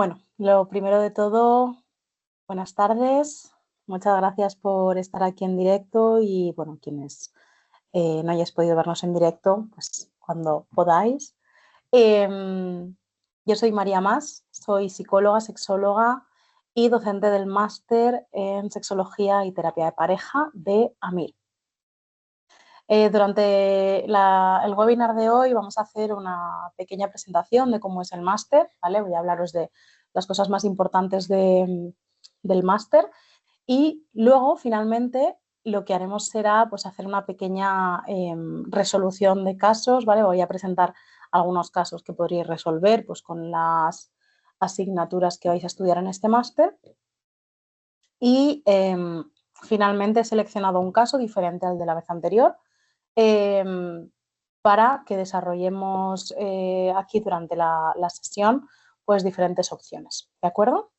Bueno, lo primero de todo, buenas tardes. Muchas gracias por estar aquí en directo y, bueno, quienes no hayáis podido vernos en directo, pues cuando podáis. Yo soy María Mas, soy psicóloga, sexóloga y docente del máster en sexología y terapia de pareja de AMIR. Durante el webinar de hoy vamos a hacer una pequeña presentación de cómo es el máster, ¿vale? Voy a hablaros de las cosas más importantes del máster y luego, finalmente, lo que haremos será pues, hacer una pequeña resolución de casos, ¿vale? Voy a presentar algunos casos que podríais resolver pues, con las asignaturas que vais a estudiar en este máster y finalmente he seleccionado un caso diferente al de la vez anterior para que desarrollemos aquí durante la sesión pues diferentes opciones, ¿de acuerdo?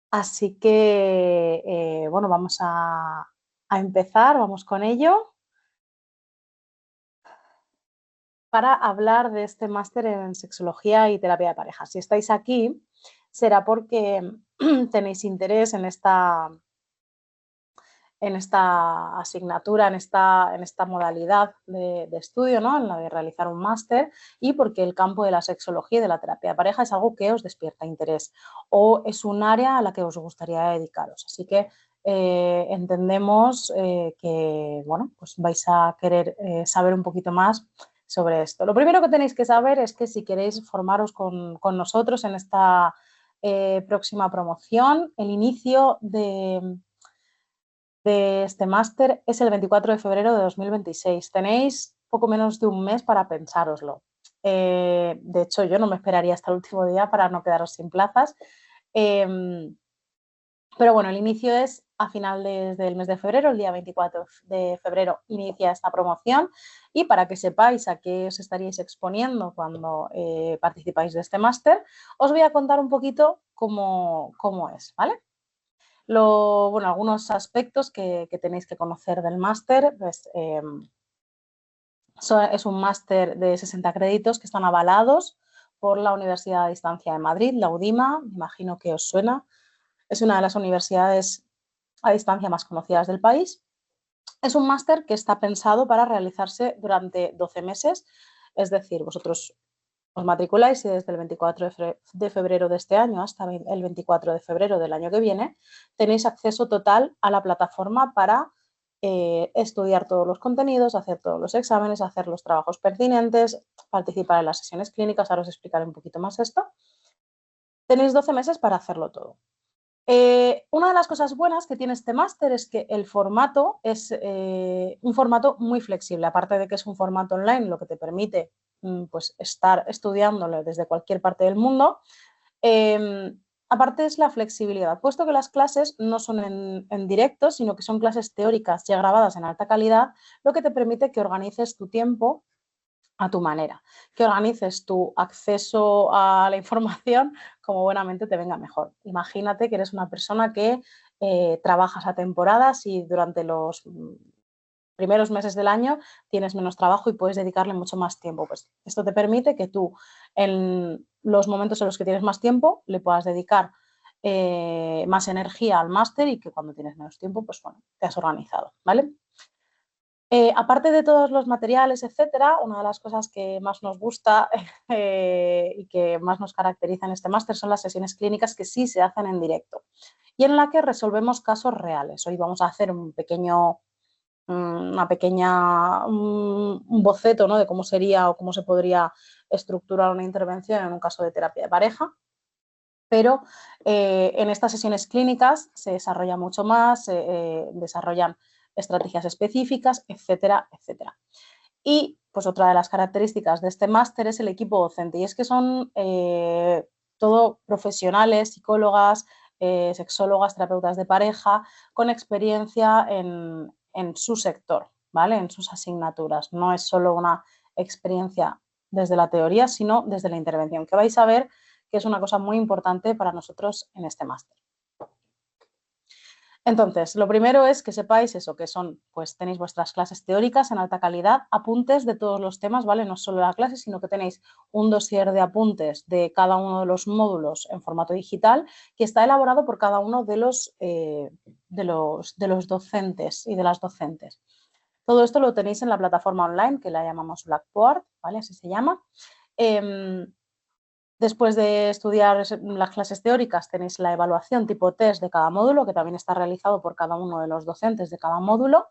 Así que, bueno, vamos a empezar, vamos con ello. Para hablar de este máster en sexología y terapia de pareja. Si estáis aquí, será porque tenéis interés en esta asignatura, en esta modalidad de estudio, ¿no? En la de realizar un máster y porque el campo de la sexología y de la terapia de pareja es algo que os despierta interés o es un área a la que os gustaría dedicaros. Así que entendemos que, bueno, pues vais a querer saber un poquito más sobre esto. Lo primero que tenéis que saber es que si queréis formaros con nosotros en esta próxima promoción, el inicio de este máster es el 24 de febrero de 2026. Tenéis poco menos de un mes para pensároslo. De hecho, yo no me esperaría hasta el último día para no quedaros sin plazas. Pero bueno, el inicio es a finales del mes de febrero, el día 24 de febrero inicia esta promoción y para que sepáis a qué os estaríais exponiendo cuando participáis de este máster, os voy a contar un poquito cómo es, ¿vale? Bueno, algunos aspectos que tenéis que conocer del máster, pues, es un máster de 60 créditos que están avalados por la Universidad a Distancia de Madrid, la UDIMA, me imagino que os suena, es una de las universidades a distancia más conocidas del país. Es un máster que está pensado para realizarse durante 12 meses, es decir, vosotros os matriculáis y desde el 24 de febrero de este año hasta el 24 de febrero del año que viene tenéis acceso total a la plataforma para estudiar todos los contenidos, hacer todos los exámenes, hacer los trabajos pertinentes, participar en las sesiones clínicas. Ahora os explicaré un poquito más esto. Tenéis 12 meses para hacerlo todo. Una de las cosas buenas que tiene este máster es que el formato es un formato muy flexible, aparte de que es un formato online, lo que te permite pues, estar estudiándolo desde cualquier parte del mundo. Aparte es la flexibilidad, puesto que las clases no son en directo, sino que son clases teóricas ya grabadas en alta calidad, lo que te permite que organices tu tiempo a tu manera, que organices tu acceso a la información como buenamente te venga mejor. Imagínate que eres una persona que trabajas a temporadas y durante los primeros meses del año tienes menos trabajo y puedes dedicarle mucho más tiempo. Pues esto te permite que tú en los momentos en los que tienes más tiempo le puedas dedicar más energía al máster y que cuando tienes menos tiempo, pues bueno, te has organizado, ¿vale? Aparte de todos los materiales, etcétera, una de las cosas que más nos gusta y que más nos caracteriza en este máster son las sesiones clínicas que sí se hacen en directo y en la que resolvemos casos reales. Hoy vamos a hacer un boceto, ¿no? De cómo sería o cómo se podría estructurar una intervención en un caso de terapia de pareja. Pero en estas sesiones clínicas se desarrolla mucho más, se desarrollan estrategias específicas, etcétera, etcétera. Y pues otra de las características de este máster es el equipo docente y es que son todo profesionales, psicólogas, sexólogas, terapeutas de pareja con experiencia en su sector, ¿vale? En sus asignaturas. No es solo una experiencia desde la teoría, sino desde la intervención, que vais a ver que es una cosa muy importante para nosotros en este máster. Entonces, lo primero es que sepáis eso, que son, pues tenéis vuestras clases teóricas en alta calidad, apuntes de todos los temas, ¿vale? No solo la clase, sino que tenéis un dossier de apuntes de cada uno de los módulos en formato digital que está elaborado por cada uno de los docentes y de las docentes. Todo esto lo tenéis en la plataforma online que la llamamos Blackboard, ¿vale? Así se llama. Después de estudiar las clases teóricas tenéis la evaluación tipo test de cada módulo, que también está realizado por cada uno de los docentes de cada módulo.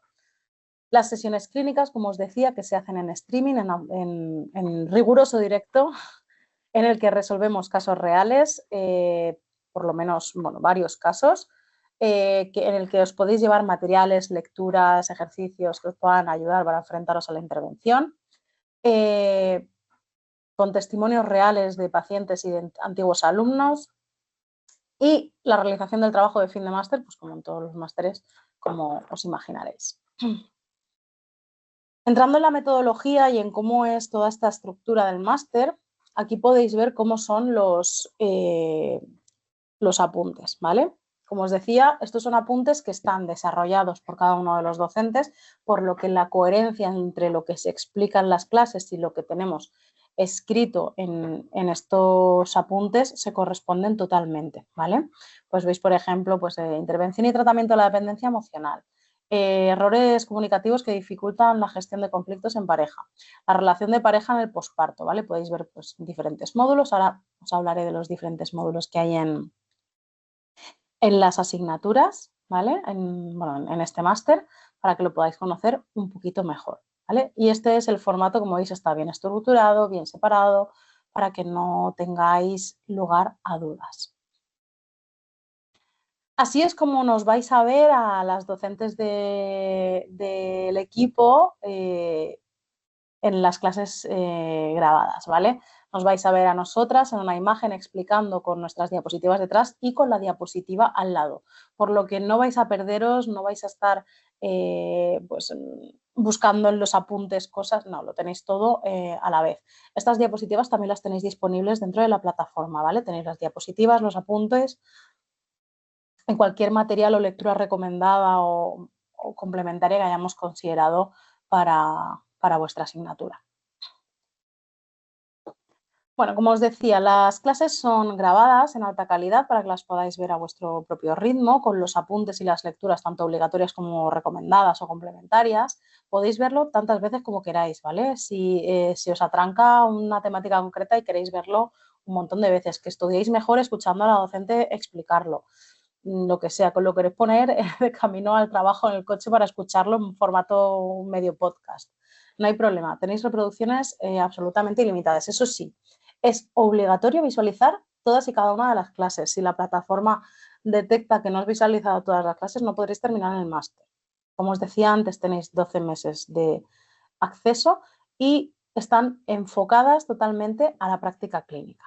Las sesiones clínicas, como os decía, que se hacen en streaming, en riguroso directo, en el que resolvemos casos reales, por lo menos, bueno, varios casos, en el que os podéis llevar materiales, lecturas, ejercicios que os puedan ayudar para enfrentaros a la intervención. Con testimonios reales de pacientes y de antiguos alumnos, y la realización del trabajo de fin de máster, pues como en todos los másteres, como os imaginaréis. Entrando en la metodología y en cómo es toda esta estructura del máster, aquí podéis ver cómo son los apuntes, ¿vale? Como os decía, estos son apuntes que están desarrollados por cada uno de los docentes, por lo que la coherencia entre lo que se explica en las clases y lo que tenemos escrito en estos apuntes se corresponden totalmente, ¿vale? Pues veis, por ejemplo, pues, intervención y tratamiento de la dependencia emocional, errores comunicativos que dificultan la gestión de conflictos en pareja, la relación de pareja en el posparto, ¿vale? Podéis ver pues, diferentes módulos, ahora os hablaré de los diferentes módulos que hay en las asignaturas, ¿vale? En este máster, para que lo podáis conocer un poquito mejor, ¿vale? Y este es el formato, como veis, está bien estructurado, bien separado, para que no tengáis lugar a dudas. Así es como nos vais a ver a las docentes del equipo en las clases grabadas, ¿vale? Nos vais a ver a nosotras en una imagen explicando con nuestras diapositivas detrás y con la diapositiva al lado, por lo que no vais a perderos, no vais a estar pues, buscando en los apuntes cosas, no, lo tenéis todo a la vez. Estas diapositivas también las tenéis disponibles dentro de la plataforma, ¿vale? Tenéis las diapositivas, los apuntes, en cualquier material o lectura recomendada o complementaria que hayamos considerado para vuestra asignatura. Bueno, como os decía, las clases son grabadas en alta calidad para que las podáis ver a vuestro propio ritmo, con los apuntes y las lecturas tanto obligatorias como recomendadas o complementarias. Podéis verlo tantas veces como queráis, ¿vale? Si os atranca una temática concreta y queréis verlo un montón de veces, que estudiéis mejor escuchando a la docente explicarlo, lo que sea, con lo queréis poner de camino al trabajo en el coche para escucharlo en formato medio podcast. No hay problema, tenéis reproducciones absolutamente ilimitadas. Eso sí, es obligatorio visualizar todas y cada una de las clases. Si la plataforma detecta que no has visualizado todas las clases, no podréis terminar el máster. Como os decía antes, tenéis 12 meses de acceso y están enfocadas totalmente a la práctica clínica.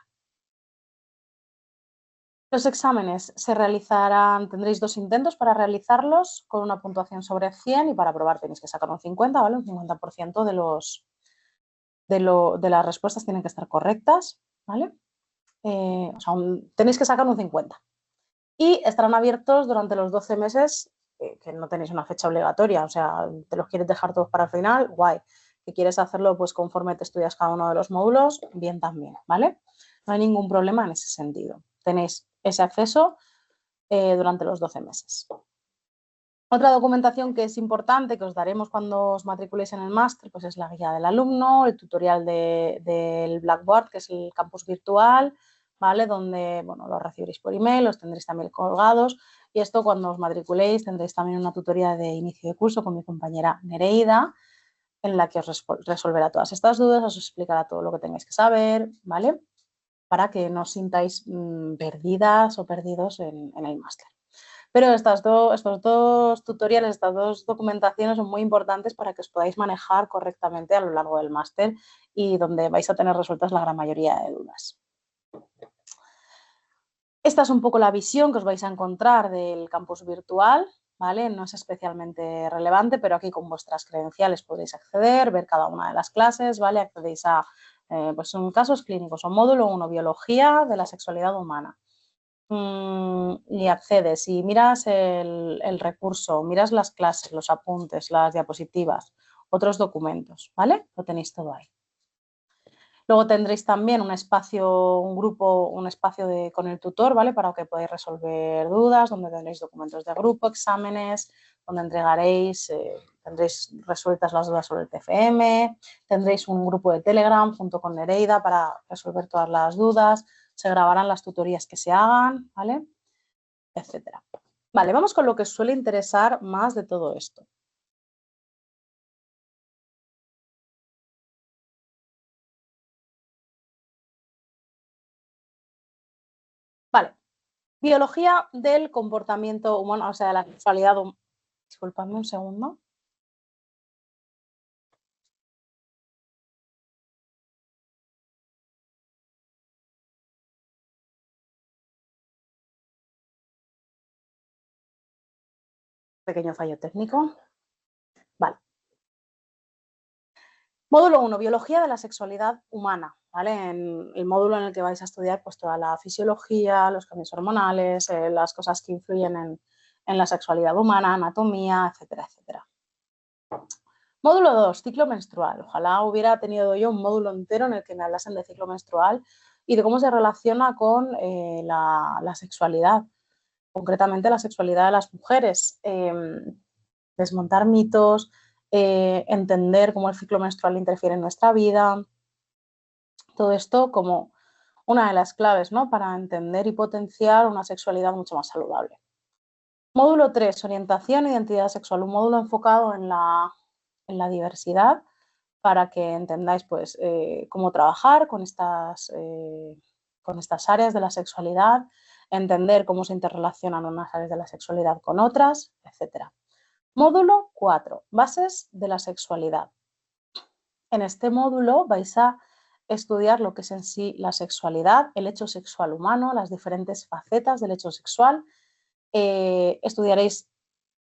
Los exámenes se realizarán, tendréis 2 intentos para realizarlos con una puntuación sobre 100 y para aprobar tenéis que sacar un 50, ¿vale? Un 50% de las respuestas tienen que estar correctas, ¿vale? O sea, tenéis que sacar un 50. Y estarán abiertos durante los 12 meses, que no tenéis una fecha obligatoria, o sea, te los quieres dejar todos para el final, guay. Que quieres hacerlo pues conforme te estudias cada uno de los módulos, bien también, ¿vale? No hay ningún problema en ese sentido. Tenéis ese acceso durante los 12 meses. Otra documentación que es importante, que os daremos cuando os matriculéis en el máster, pues es la guía del alumno, el tutorial del Blackboard, que es el campus virtual, ¿vale? Donde, bueno, los recibiréis por email, los tendréis también colgados, y esto cuando os matriculéis tendréis también una tutoría de inicio de curso con mi compañera Nereida, en la que os resolverá todas estas dudas, os explicará todo lo que tengáis que saber, ¿vale? Para que no os sintáis perdidas o perdidos en el máster. Pero estos dos tutoriales, estas dos documentaciones son muy importantes para que os podáis manejar correctamente a lo largo del máster y donde vais a tener resueltas la gran mayoría de dudas. Esta es un poco la visión que os vais a encontrar del campus virtual, ¿vale? No es especialmente relevante, pero aquí con vuestras credenciales podéis acceder, ver cada una de las clases, ¿vale? Accedéis a pues son casos clínicos o módulo 1, biología de la sexualidad humana. y accedes y miras el recurso, miras las clases, los apuntes, las diapositivas, otros documentos, ¿vale? Lo tenéis todo ahí. Luego tendréis también un espacio, un grupo, un espacio con el tutor, ¿vale? Para que podáis resolver dudas, donde tendréis documentos de grupo, exámenes, donde entregaréis, tendréis resueltas las dudas sobre el TFM, tendréis un grupo de Telegram junto con Nereida para resolver todas las dudas, se grabarán las tutorías que se hagan, ¿vale? Etcétera. Vale, vamos con lo que os suele interesar más de todo esto. Vale, biología del comportamiento humano, o sea, de la sexualidad humana. Disculpadme un segundo. Pequeño fallo técnico. Vale. Módulo 1, biología de la sexualidad humana. ¿Vale? En el módulo en el que vais a estudiar pues, toda la fisiología, los cambios hormonales, las cosas que influyen en la sexualidad humana, anatomía, etcétera, etcétera. Módulo 2, ciclo menstrual. Ojalá hubiera tenido yo un módulo entero en el que me hablasen de ciclo menstrual y de cómo se relaciona con la sexualidad, concretamente la sexualidad de las mujeres. Desmontar mitos, entender cómo el ciclo menstrual interfiere en nuestra vida. Todo esto como una de las claves, ¿no? Para entender y potenciar una sexualidad mucho más saludable. Módulo 3, orientación e identidad sexual. Un módulo enfocado en la diversidad para que entendáis pues, cómo trabajar con estas áreas de la sexualidad, entender cómo se interrelacionan unas áreas de la sexualidad con otras, etc. Módulo 4, bases de la sexualidad. En este módulo vais a estudiar lo que es en sí la sexualidad, el hecho sexual humano, las diferentes facetas del hecho sexual. Estudiaréis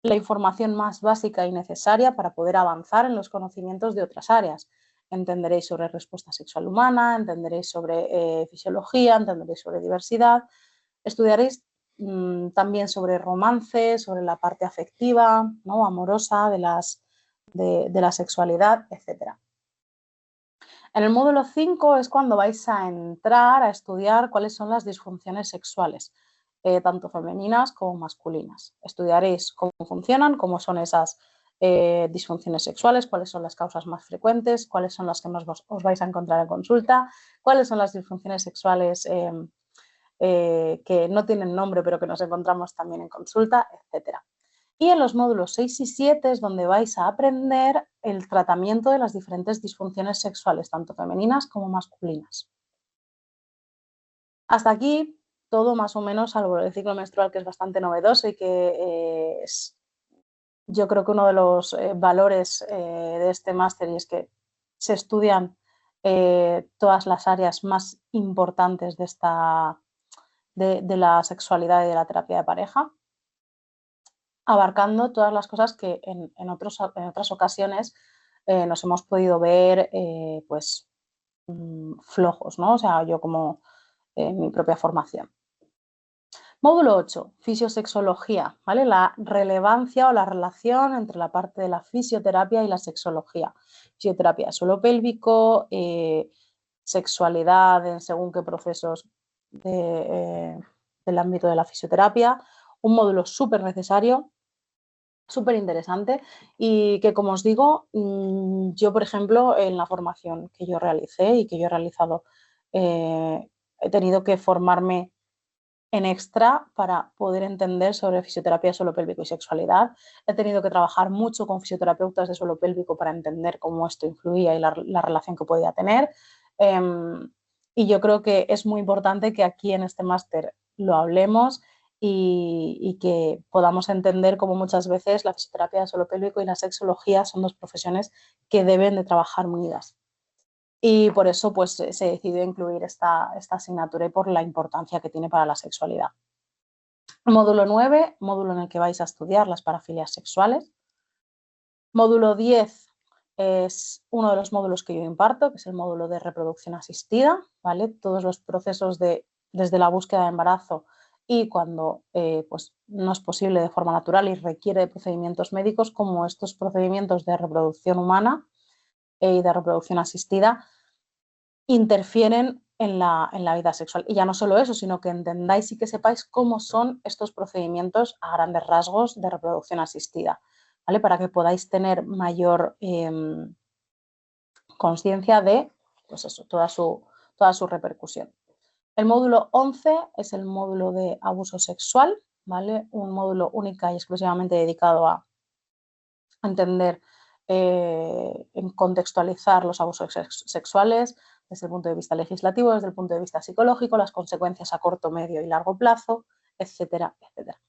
la información más básica y necesaria para poder avanzar en los conocimientos de otras áreas. Entenderéis sobre respuesta sexual humana, entenderéis sobre fisiología, entenderéis sobre diversidad. Estudiaréis también sobre romance, sobre la parte afectiva, ¿no? Amorosa de la sexualidad, etc. En el módulo 5 es cuando vais a entrar a estudiar cuáles son las disfunciones sexuales, tanto femeninas como masculinas. Estudiaréis cómo funcionan, cómo son esas disfunciones sexuales, cuáles son las causas más frecuentes, cuáles son las que más os vais a encontrar en consulta, cuáles son las disfunciones sexuales que no tienen nombre pero que nos encontramos también en consulta, etc. Y en los módulos 6 y 7 es donde vais a aprender el tratamiento de las diferentes disfunciones sexuales, tanto femeninas como masculinas. Hasta aquí todo más o menos, salvo el ciclo menstrual, que es bastante novedoso y que es, yo creo que uno de los valores de este máster, y es que se estudian todas las áreas más importantes de la sexualidad y de la terapia de pareja, abarcando todas las cosas que en otras ocasiones nos hemos podido ver pues flojos, ¿no? O sea, yo como mi propia formación. Módulo 8, fisiosexología, ¿vale? La relevancia o la relación entre la parte de la fisioterapia y la sexología. Fisioterapia suelo pélvico, sexualidad en según qué procesos del ámbito de la fisioterapia. Un módulo súper necesario, súper interesante y que, como os digo, yo, por ejemplo, en la formación que yo realicé y que yo he realizado, he tenido que formarme en extra para poder entender sobre fisioterapia de suelo pélvico y sexualidad. He tenido que trabajar mucho con fisioterapeutas de suelo pélvico para entender cómo esto influía y la relación que podía tener. Y yo creo que es muy importante que aquí en este máster lo hablemos y que podamos entender cómo muchas veces la fisioterapia de suelo pélvico y la sexología son dos profesiones que deben de trabajar unidas. Y por eso pues, se decidió incluir esta asignatura y por la importancia que tiene para la sexualidad. Módulo 9, módulo en el que vais a estudiar las parafilias sexuales. Módulo 10 es uno de los módulos que yo imparto, que es el módulo de reproducción asistida, ¿vale? Todos los procesos desde la búsqueda de embarazo y cuando pues no es posible de forma natural y requiere de procedimientos médicos, como estos procedimientos de reproducción humana y de reproducción asistida interfieren en la vida sexual. Y ya no solo eso, sino que entendáis y que sepáis cómo son estos procedimientos a grandes rasgos de reproducción asistida, ¿vale? Para que podáis tener mayor conciencia de pues eso, toda su repercusión. El módulo 11 es el módulo de abuso sexual, ¿vale? Un módulo única y exclusivamente dedicado a entender, en contextualizar los abusos sexuales desde el punto de vista legislativo, desde el punto de vista psicológico, las consecuencias a corto, medio y largo plazo, etcétera, etcétera.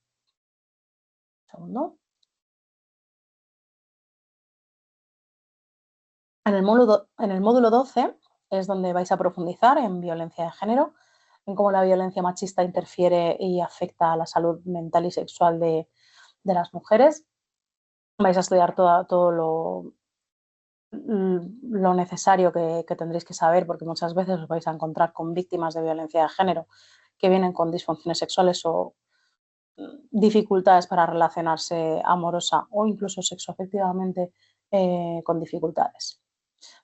Un segundo. En el módulo 12 es donde vais a profundizar en violencia de género, en cómo la violencia machista interfiere y afecta a la salud mental y sexual de las mujeres. Vais a estudiar todo lo necesario que tendréis que saber, porque muchas veces os vais a encontrar con víctimas de violencia de género que vienen con disfunciones sexuales o dificultades para relacionarse amorosa o incluso sexoafectivamente con dificultades.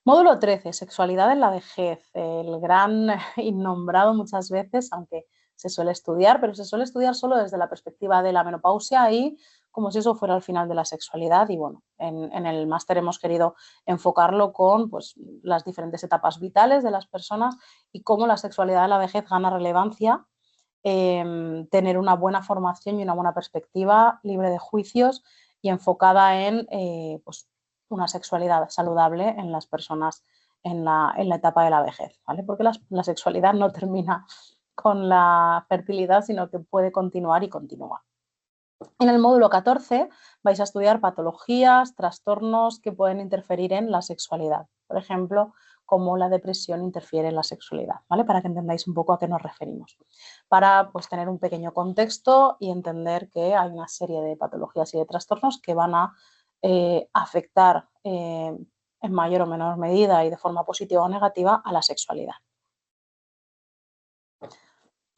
Módulo 13, sexualidad en la vejez, el gran innombrado muchas veces, aunque se suele estudiar, pero se suele estudiar solo desde la perspectiva de la menopausia y como si eso fuera el final de la sexualidad. Y bueno, en el máster hemos querido enfocarlo con pues, las diferentes etapas vitales de las personas y cómo la sexualidad en la vejez gana relevancia, tener una buena formación y una buena perspectiva libre de juicios y enfocada en pues, una sexualidad saludable en las personas en la etapa de la vejez, ¿vale? Porque la sexualidad no termina con la fertilidad, sino que puede continuar y continúa. En el módulo 14 vais a estudiar patologías, trastornos que pueden interferir en la sexualidad. Por ejemplo, cómo la depresión interfiere en la sexualidad, ¿vale? Para que entendáis un poco a qué nos referimos. Para pues, tener un pequeño contexto y entender que hay una serie de patologías y de trastornos que van a afectar en mayor o menor medida y de forma positiva o negativa a la sexualidad.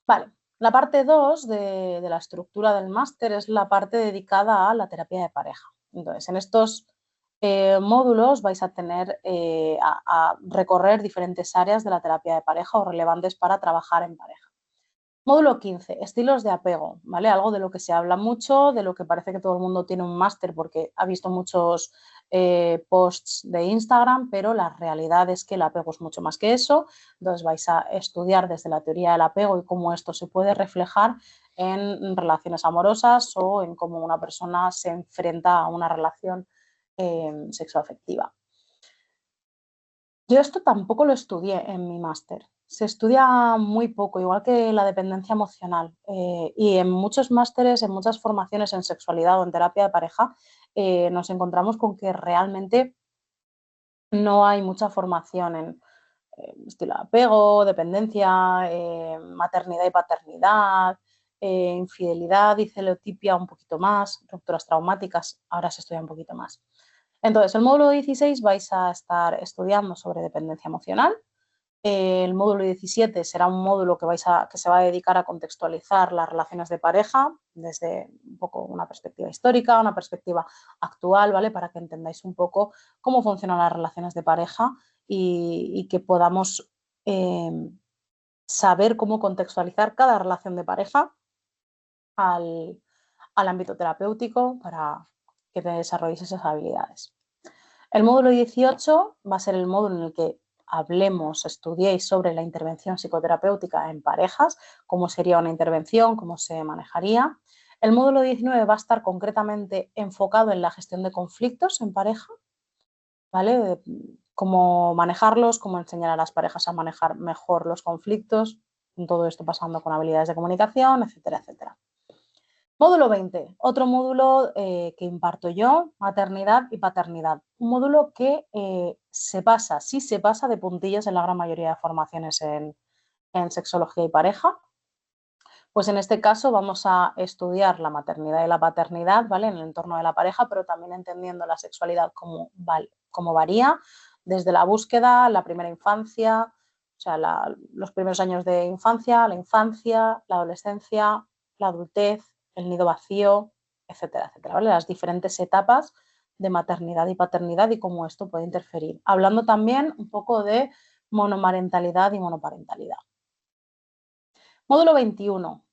Vale, la parte 2 de la estructura del máster es la parte dedicada a la terapia de pareja. Entonces, en estos módulos vais a tener a recorrer diferentes áreas de la terapia de pareja o relevantes para trabajar en pareja. Módulo 15, estilos de apego, ¿vale? Algo de lo que se habla mucho, de lo que parece que todo el mundo tiene un máster porque ha visto muchos posts de Instagram, pero la realidad es que el apego es mucho más que eso. Entonces vais a estudiar desde la teoría del apego y cómo esto se puede reflejar en relaciones amorosas o en cómo una persona se enfrenta a una relación sexoafectiva. Yo esto tampoco lo estudié en mi máster. Se estudia muy poco, igual que la dependencia emocional. Y en muchos másteres, en muchas formaciones en sexualidad o en terapia de pareja, nos encontramos con que realmente no hay mucha formación en estilo de apego, dependencia, maternidad y paternidad, infidelidad y celotipia un poquito más, rupturas traumáticas, ahora se estudia un poquito más. Entonces, el módulo 16 vais a estar estudiando sobre dependencia emocional. El módulo 17 será un módulo que se va a dedicar a contextualizar las relaciones de pareja desde un poco una perspectiva histórica, una perspectiva actual, ¿vale? Para que entendáis un poco cómo funcionan las relaciones de pareja y que podamos saber cómo contextualizar cada relación de pareja al ámbito terapéutico para que te desarrolles esas habilidades. El módulo 18 va a ser el módulo en el que hablemos, estudiéis sobre la intervención psicoterapéutica en parejas, cómo sería una intervención, cómo se manejaría. El módulo 19 va a estar concretamente enfocado en la gestión de conflictos en pareja, ¿vale? Cómo manejarlos, cómo enseñar a las parejas a manejar mejor los conflictos, todo esto pasando con habilidades de comunicación, etcétera, etcétera. Módulo 20, otro módulo que imparto yo, maternidad y paternidad. Un módulo que sí se pasa de puntillas en la gran mayoría de formaciones en sexología y pareja. Pues en este caso vamos a estudiar la maternidad y la paternidad, ¿vale? En el entorno de la pareja, pero también entendiendo la sexualidad como varía desde la búsqueda, la primera infancia, o sea, los primeros años de infancia, la adolescencia, la adultez, el nido vacío, etcétera, etcétera, ¿vale? Las diferentes etapas de maternidad y paternidad y cómo esto puede interferir. Hablando también un poco de monomarentalidad y monoparentalidad. Módulo 21.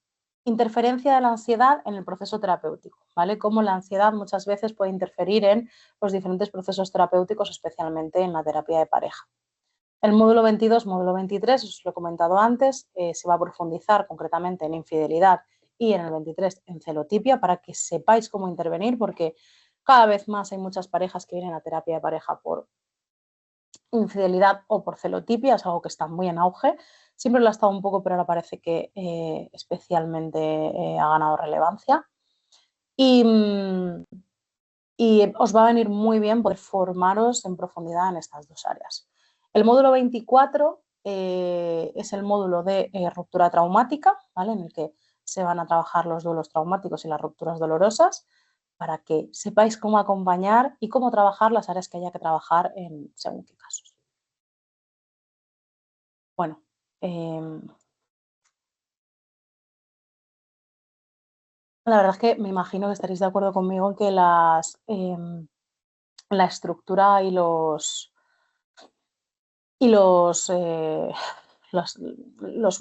Interferencia de la ansiedad en el proceso terapéutico, ¿vale? Cómo la ansiedad muchas veces puede interferir en los diferentes procesos terapéuticos, especialmente en la terapia de pareja. El módulo 22, módulo 23, os lo he comentado antes, se va a profundizar concretamente en infidelidad y en el 23 en celotipia para que sepáis cómo intervenir, porque cada vez más hay muchas parejas que vienen a terapia de pareja por infidelidad o por celotipia, es algo que está muy en auge. Siempre lo ha estado un poco, pero ahora parece que especialmente ha ganado relevancia. Y os va a venir muy bien poder formaros en profundidad en estas dos áreas. El módulo 24 es el módulo de ruptura traumática, ¿vale? En el que se van a trabajar los duelos traumáticos y las rupturas dolorosas para que sepáis cómo acompañar y cómo trabajar las áreas que haya que trabajar en según qué casos. Bueno, la verdad es que me imagino que estaréis de acuerdo conmigo en que la estructura y los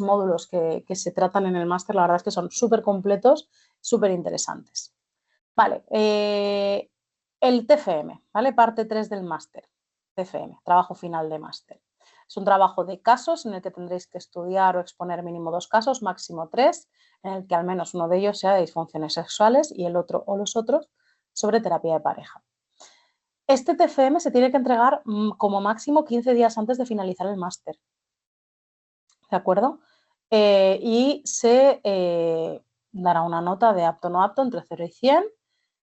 módulos que se tratan en el máster, la verdad es que son súper completos, súper interesantes. Vale, el TFM, ¿vale? Parte 3 del máster, TFM, trabajo final de máster. Es un trabajo de casos en el que tendréis que estudiar o exponer mínimo 2 casos, máximo 3, en el que al menos uno de ellos sea de disfunciones sexuales y el otro o los otros sobre terapia de pareja. Este TFM se tiene que entregar como máximo 15 días antes de finalizar el máster. ¿De acuerdo? Y se dará una nota de apto o no apto entre 0 y 100,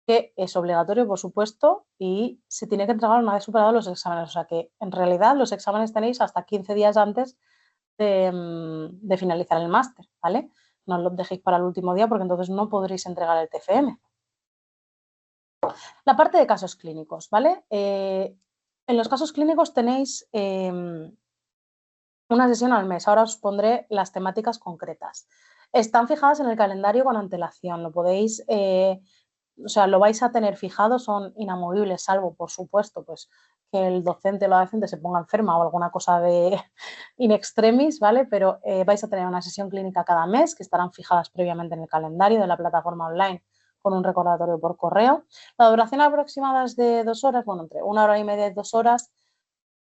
que es obligatorio, por supuesto, y se tiene que entregar una vez superados los exámenes. O sea que, en realidad, los exámenes tenéis hasta 15 días antes de finalizar el máster, ¿vale? No os lo dejéis para el último día porque entonces no podréis entregar el TFM. La parte de casos clínicos, ¿vale? En los casos clínicos tenéis una sesión al mes. Ahora os pondré las temáticas concretas. Están fijadas en el calendario con antelación. Lo podéis, o sea, lo vais a tener fijado, son inamovibles, salvo, por supuesto, pues que el docente o la docente se ponga enferma o alguna cosa de in extremis, ¿vale? Pero vais a tener una sesión clínica cada mes que estarán fijadas previamente en el calendario de la plataforma online con un recordatorio por correo. La duración aproximada es de 2 horas, bueno, entre 1 hora y media y 2 horas,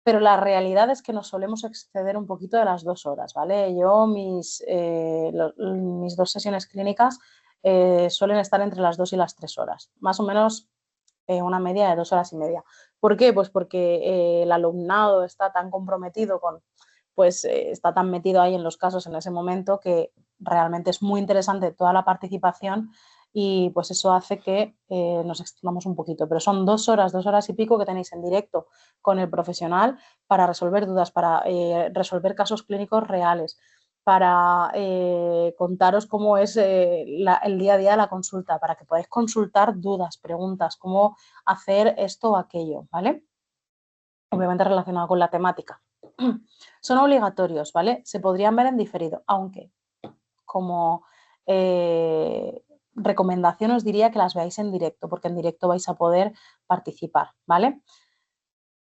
pero la realidad es que nos solemos exceder un poquito de las 2 horas, ¿vale? Yo, mis 2 sesiones clínicas suelen estar entre las 2 y las 3 horas, más o menos una media de 2 horas y media. ¿Por qué? Pues porque el alumnado está tan comprometido con, pues está tan metido ahí en los casos en ese momento que realmente es muy interesante toda la participación y pues eso hace que nos extendamos un poquito, pero son 2 horas y pico que tenéis en directo con el profesional para resolver dudas, para resolver casos clínicos reales, para contaros cómo es el día a día de la consulta, para que podáis consultar dudas, preguntas, cómo hacer esto o aquello, ¿vale? Obviamente relacionado con la temática. Son obligatorios, ¿vale? Se podrían ver en diferido, aunque como recomendación os diría que las veáis en directo, porque en directo vais a poder participar, ¿vale?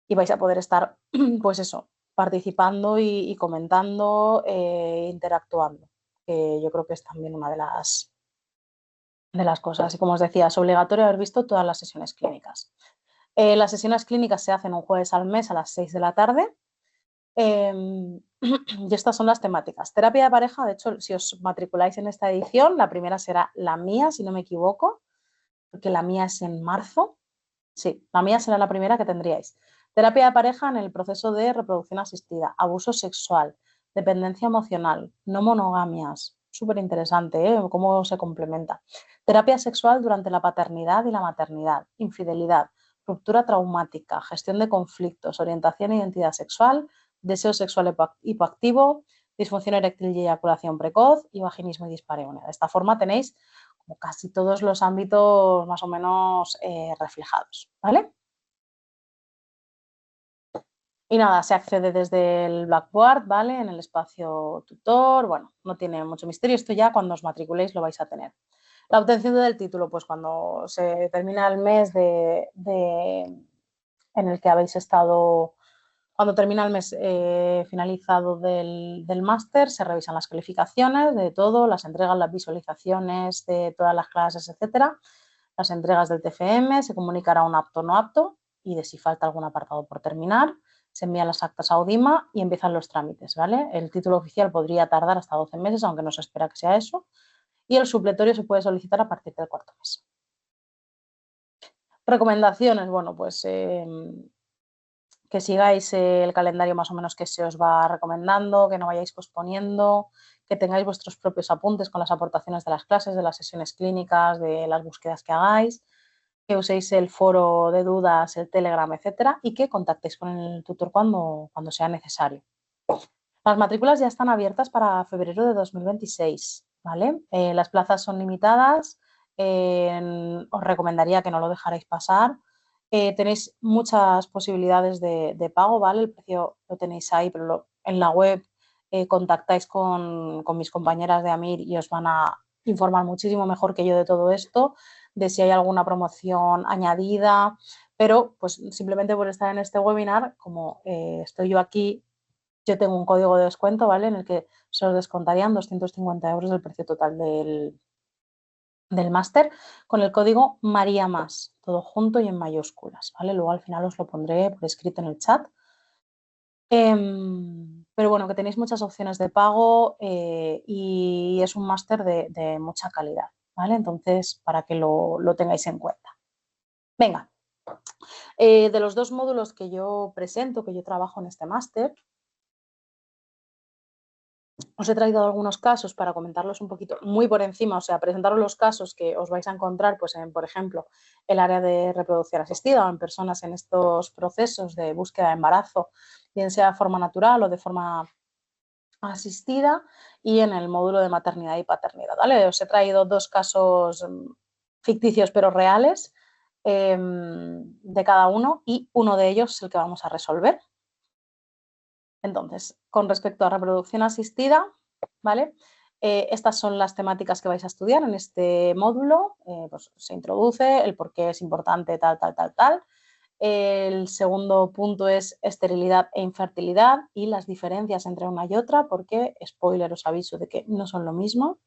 Y vais a poder estar, pues eso, participando y comentando, interactuando, que yo creo que es también una de las cosas. Y como os decía, es obligatorio haber visto todas las sesiones clínicas. Las sesiones clínicas se hacen un jueves al mes a las 6 de la tarde. Y estas son las temáticas. Terapia de pareja, de hecho, si os matriculáis en esta edición, la primera será la mía, si no me equivoco, porque la mía es en marzo. Sí, la mía será la primera que tendríais. Terapia de pareja en el proceso de reproducción asistida, abuso sexual, dependencia emocional, no monogamias. Súper interesante, ¿eh? Cómo se complementa. Terapia sexual durante la paternidad y la maternidad, infidelidad, ruptura traumática, gestión de conflictos, orientación e identidad sexual, deseo sexual hipoactivo, disfunción eréctil y eyaculación precoz y vaginismo y dispareunia. De esta forma tenéis como casi todos los ámbitos más o menos reflejados, ¿vale? Y nada, se accede desde el Blackboard, ¿vale? En el espacio tutor, bueno, no tiene mucho misterio, esto ya cuando os matriculéis lo vais a tener. La obtención del título, pues cuando se termina el mes en el que habéis estado, cuando termina el mes finalizado del máster, se revisan las calificaciones de todo, las entregas, las visualizaciones de todas las clases, etcétera, las entregas del TFM, se comunicará un apto o no apto y de si falta algún apartado por terminar, se envían las actas a UDIMA y empiezan los trámites, ¿vale? El título oficial podría tardar hasta 12 meses, aunque no se espera que sea eso, y el supletorio se puede solicitar a partir del cuarto mes. Recomendaciones, bueno, pues que sigáis el calendario más o menos que se os va recomendando, que no vayáis posponiendo, que tengáis vuestros propios apuntes con las aportaciones de las clases, de las sesiones clínicas, de las búsquedas que hagáis, que uséis el foro de dudas, el Telegram, etcétera, y que contactéis con el tutor cuando sea necesario. Las matrículas ya están abiertas para febrero de 2026, ¿vale? Las plazas son limitadas, os recomendaría que no lo dejarais pasar. Tenéis muchas posibilidades de pago, ¿vale? El precio lo tenéis ahí, pero en la web contactáis con mis compañeras de AMIR y os van a informar muchísimo mejor que yo de todo esto, de si hay alguna promoción añadida, pero pues simplemente por estar en este webinar, como estoy yo aquí, yo tengo un código de descuento, ¿vale? En el que se os descontarían 250 euros del precio total del máster con el código María Más, todo junto y en mayúsculas, ¿vale? Luego al final os lo pondré por escrito en el chat. Pero bueno, que tenéis muchas opciones de pago y es un máster de mucha calidad, ¿vale? Entonces, para que lo tengáis en cuenta. Venga, de los dos módulos que yo presento, que yo trabajo en este máster, os he traído algunos casos para comentarlos un poquito muy por encima, o sea, presentaros los casos que os vais a encontrar, pues en, por ejemplo, el área de reproducción asistida o en personas en estos procesos de búsqueda de embarazo, bien sea de forma natural o de forma asistida, y en el módulo de maternidad y paternidad, ¿vale? Os he traído dos casos ficticios pero reales de cada uno y uno de ellos es el que vamos a resolver. Entonces, con respecto a reproducción asistida, ¿vale? Estas son las temáticas que vais a estudiar en este módulo. Pues se introduce el por qué es importante tal, tal, tal, tal. El segundo punto es esterilidad e infertilidad y las diferencias entre una y otra, porque, spoiler, os aviso de que no son lo mismo.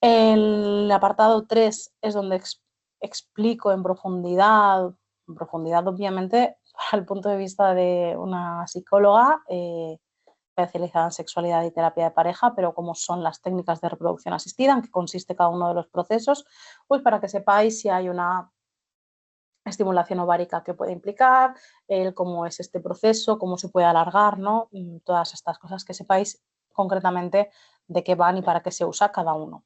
El apartado 3 es donde explico en profundidad obviamente, para el punto de vista de una psicóloga especializada en sexualidad y terapia de pareja, pero cómo son las técnicas de reproducción asistida, en qué consiste cada uno de los procesos, pues para que sepáis si hay una estimulación ovárica que puede implicar, cómo es este proceso, cómo se puede alargar, ¿no? Todas estas cosas que sepáis concretamente de qué van y para qué se usa cada uno.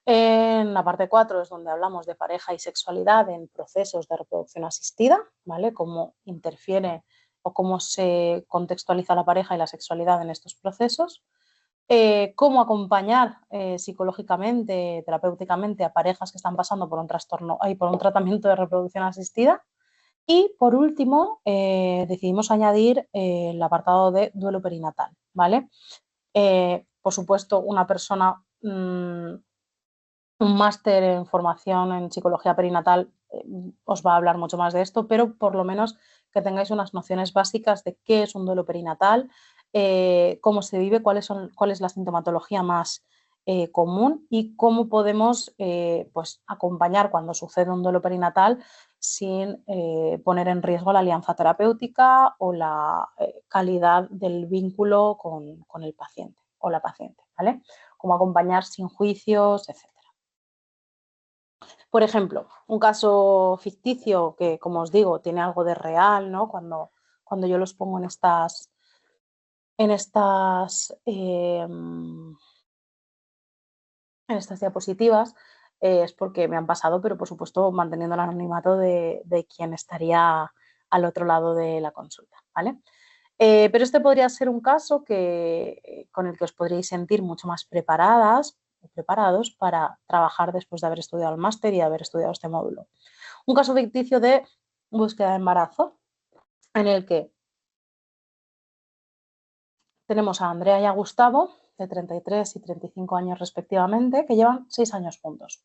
En la parte 4 es donde hablamos de pareja y sexualidad en procesos de reproducción asistida, ¿vale? Cómo interfiere o cómo se contextualiza la pareja y la sexualidad en estos procesos. Cómo acompañar psicológicamente, terapéuticamente a parejas que están pasando por un trastorno y por un tratamiento de reproducción asistida. Y por último, decidimos añadir el apartado de duelo perinatal, ¿vale? Por supuesto, una persona un máster en formación en psicología perinatal os va a hablar mucho más de esto, pero por lo menos que tengáis unas nociones básicas de qué es un duelo perinatal, cómo se vive, cuál es la sintomatología más común y cómo podemos pues, acompañar cuando sucede un duelo perinatal sin poner en riesgo la alianza terapéutica o la calidad del vínculo con el paciente o la paciente, ¿vale? Cómo acompañar sin juicios, etc. Por ejemplo, un caso ficticio que, como os digo, tiene algo de real, ¿no? Cuando yo los pongo en estas diapositivas, es porque me han pasado, pero por supuesto manteniendo el anonimato de quien estaría al otro lado de la consulta, ¿vale? Pero este podría ser un caso con el que os podríais sentir mucho más preparadas o preparados para trabajar después de haber estudiado el máster y haber estudiado este módulo. Un caso ficticio de búsqueda de embarazo. en el que tenemos a Andrea y a Gustavo, de 33 y 35 años respectivamente, que llevan 6 años juntos.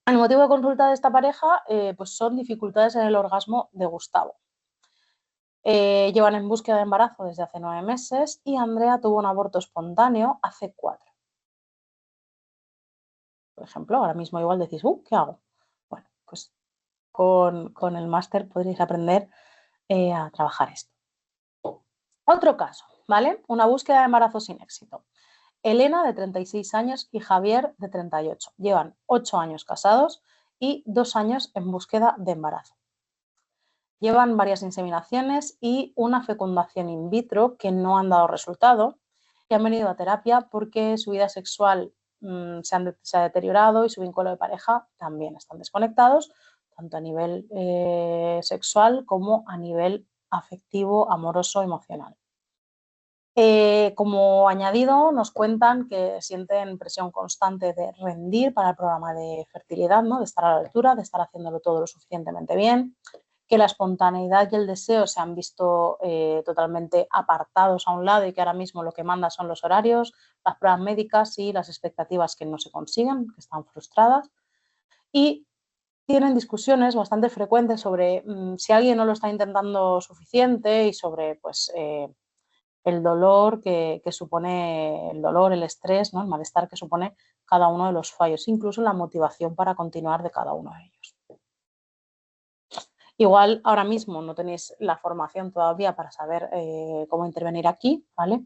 El motivo de consulta de esta pareja pues son dificultades en el orgasmo de Gustavo. Llevan en búsqueda de embarazo desde hace 9 meses y Andrea tuvo un aborto espontáneo hace 4. Por ejemplo, ahora mismo igual decís, ¿qué hago? Bueno, pues con el máster podréis aprender a trabajar esto. Otro caso, ¿vale? Una búsqueda de embarazo sin éxito. Elena, de 36 años, y Javier, de 38. Llevan 8 años casados y 2 años en búsqueda de embarazo. Llevan varias inseminaciones y una fecundación in vitro que no han dado resultado y han venido a terapia porque su vida sexual se ha deteriorado y su vínculo de pareja también están desconectados, tanto a nivel sexual como a nivel afectivo, amoroso, emocional. Como añadido, nos cuentan que sienten presión constante de rendir para el programa de fertilidad, ¿no? De estar a la altura, de estar haciéndolo todo lo suficientemente bien, que la espontaneidad y el deseo se han visto totalmente apartados a un lado y que ahora mismo lo que manda son los horarios, las pruebas médicas y las expectativas que no se consiguen, que están frustradas. Y tienen discusiones bastante frecuentes sobre si alguien no lo está intentando suficiente y sobre pues, el dolor que supone, el dolor, el estrés, ¿no? El malestar que supone cada uno de los fallos, incluso la motivación para continuar de cada uno de ellos. Igual ahora mismo no tenéis la formación todavía para saber cómo intervenir aquí, ¿vale?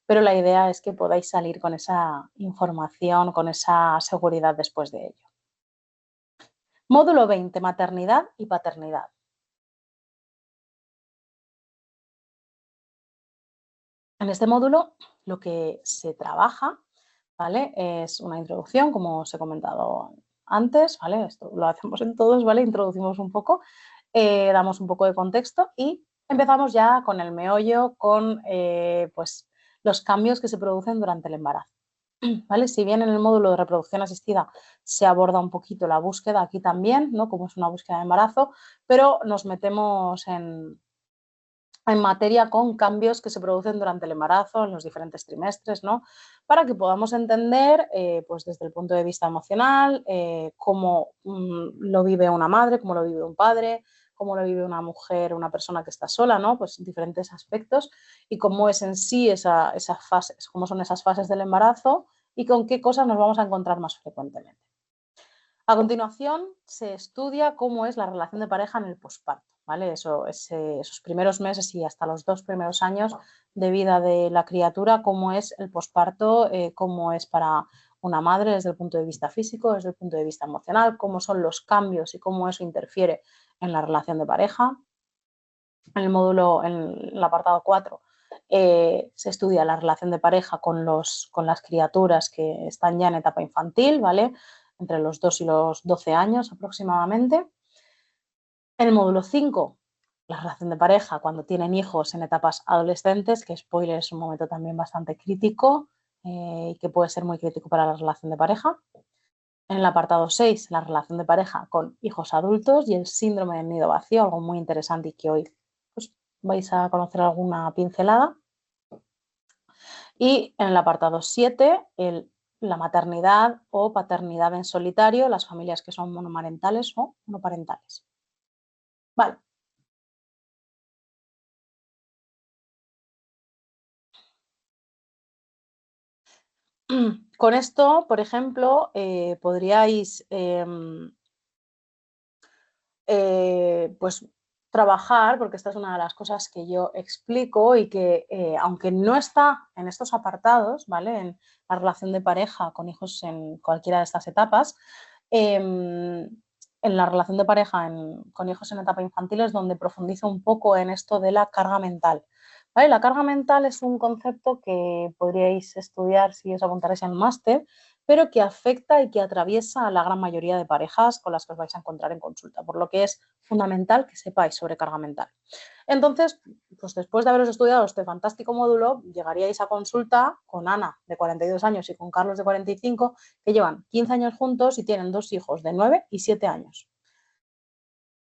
Pero la idea es que podáis salir con esa información, con esa seguridad después de ello. Módulo 20, maternidad y paternidad. En este módulo lo que se trabaja, ¿vale? Es una introducción, como os he comentado antes, ¿vale? Esto lo hacemos en todos, ¿vale? Introducimos un poco, damos un poco de contexto y empezamos ya con el meollo, con pues, los cambios que se producen durante el embarazo. ¿Vale? Si bien en el módulo de reproducción asistida se aborda un poquito la búsqueda, aquí también, ¿no? Como es una búsqueda de embarazo, pero nos metemos en materia con cambios que se producen durante el embarazo, en los diferentes trimestres, ¿no? Para que podamos entender, pues desde el punto de vista emocional, cómo lo vive una madre, cómo lo vive un padre, cómo lo vive una mujer, una persona que está sola, ¿no? Pues diferentes aspectos y cómo es en sí esas fases, cómo son esas fases del embarazo y con qué cosas nos vamos a encontrar más frecuentemente. A continuación, se estudia cómo es la relación de pareja en el posparto, ¿vale? Esos primeros meses y hasta los 2 primeros años de vida de la criatura, cómo es el posparto, cómo es para una madre desde el punto de vista físico, desde el punto de vista emocional, cómo son los cambios y cómo eso interfiere en la relación de pareja. En el módulo, en el apartado 4, se estudia la relación de pareja con las criaturas que están ya en etapa infantil, ¿vale? Entre los 2 y los 12 años aproximadamente. En el módulo 5, la relación de pareja cuando tienen hijos en etapas adolescentes, que spoiler es un momento también bastante crítico y que puede ser muy crítico para la relación de pareja. En el apartado 6, la relación de pareja con hijos adultos y el síndrome del nido vacío, algo muy interesante y que hoy pues, vais a conocer alguna pincelada. Y en el apartado 7, la maternidad o paternidad en solitario, las familias que son monomarentales o monoparentales. Vale. Con esto, por ejemplo, podríais pues trabajar, porque esta es una de las cosas que yo explico y que aunque no está en estos apartados, ¿vale? En la relación de pareja con hijos en cualquiera de estas etapas, en la relación de pareja con hijos en etapa infantil es donde profundizo un poco en esto de la carga mental. ¿Vale? La carga mental es un concepto que podríais estudiar si os apuntarais en el máster, pero que afecta y que atraviesa a la gran mayoría de parejas con las que os vais a encontrar en consulta, por lo que es fundamental que sepáis sobre carga mental. Entonces, pues después de haberos estudiado este fantástico módulo, llegaríais a consulta con Ana, de 42 años, y con Carlos, de 45, que llevan 15 años juntos y tienen 2 hijos de 9 y 7 años.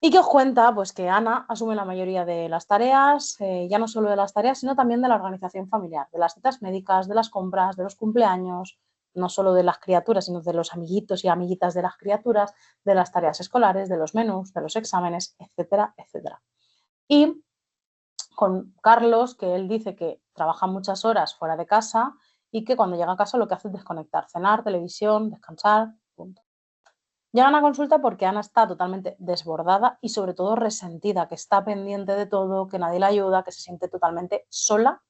¿Y qué os cuenta? Pues que Ana asume la mayoría de las tareas, ya no solo de las tareas, sino también de la organización familiar, de las citas médicas, de las compras, de los cumpleaños, no solo de las criaturas, sino de los amiguitos y amiguitas de las criaturas, de las tareas escolares, de los menús, de los exámenes, etcétera, etcétera. Y con Carlos, que él dice que trabaja muchas horas fuera de casa y que cuando llega a casa lo que hace es desconectar, cenar, televisión, descansar, punto. Llegan a consulta porque Ana está totalmente desbordada y sobre todo resentida, que está pendiente de todo, que nadie la ayuda, que se siente totalmente sola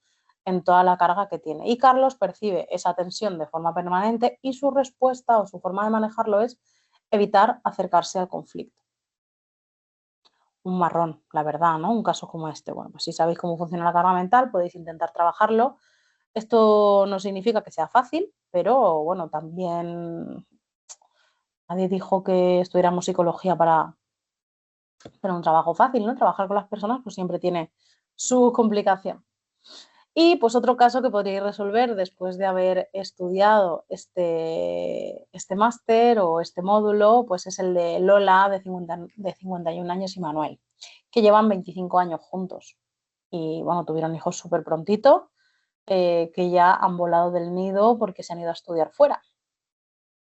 en toda la carga que tiene. Y Carlos percibe esa tensión de forma permanente y su respuesta o su forma de manejarlo es evitar acercarse al conflicto. Un marrón, la verdad, ¿no? Un caso como este. Bueno, pues si sabéis cómo funciona la carga mental, podéis intentar trabajarlo. Esto no significa que sea fácil, pero bueno, también nadie dijo que estudiáramos psicología para un trabajo fácil, ¿no? Trabajar con las personas pues siempre tiene su complicación. Y pues otro caso que podríais resolver después de haber estudiado este máster o este módulo, pues es el de Lola de 51 años y Manuel, que llevan 25 años juntos. Y bueno, tuvieron hijos súper prontito, que ya han volado del nido porque se han ido a estudiar fuera.